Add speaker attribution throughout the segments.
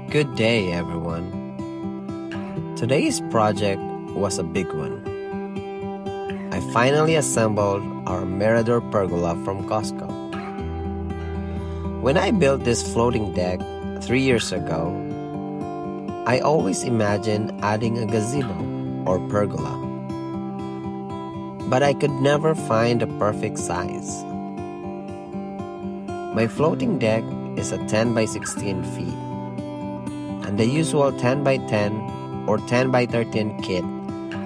Speaker 1: Good day, everyone. Today's project was a big one. I finally assembled our Mirador pergola from Costco. When I built this floating deck 3 years ago, I always imagined adding a gazebo or pergola. But I could never find the perfect size. My floating deck is a 10 by 16 feet, and the usual 10 by 10 or 10 by 13 kit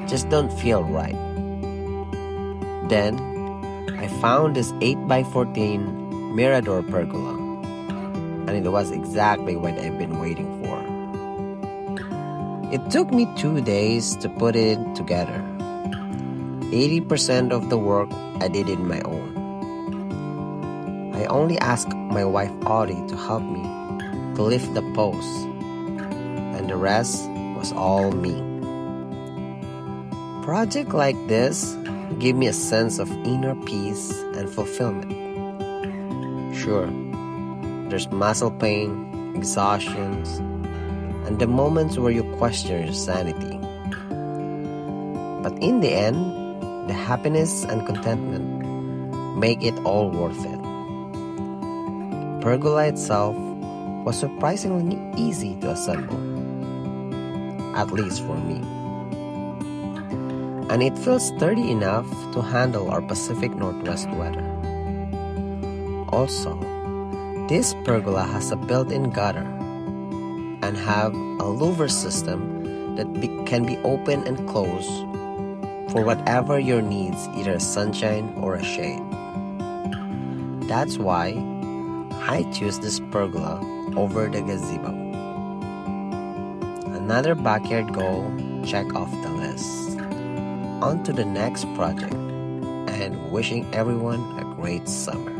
Speaker 1: just don't feel right. Then, I found this 8 by 14 Mirador pergola, and it was exactly what I've been waiting for. It took me 2 days to put it together. 80% of the work I did on my own. I only asked my wife Ode to help me to lift the posts, and the rest was all me. Projects like this give me a sense of inner peace and fulfillment. Sure, there's muscle pain, exhaustions, and the moments where you question your sanity. But in the end, the happiness and contentment make it all worth it. The pergola itself was surprisingly easy to assemble, at least for me. And it feels sturdy enough to handle our Pacific Northwest weather. Also, this pergola has a built-in gutter and have a louver system that can be open and closed for whatever your needs, either sunshine or a shade. That's why I choose this pergola over the gazebo. Another backyard goal check off the list. On to the next project, and wishing everyone a great summer.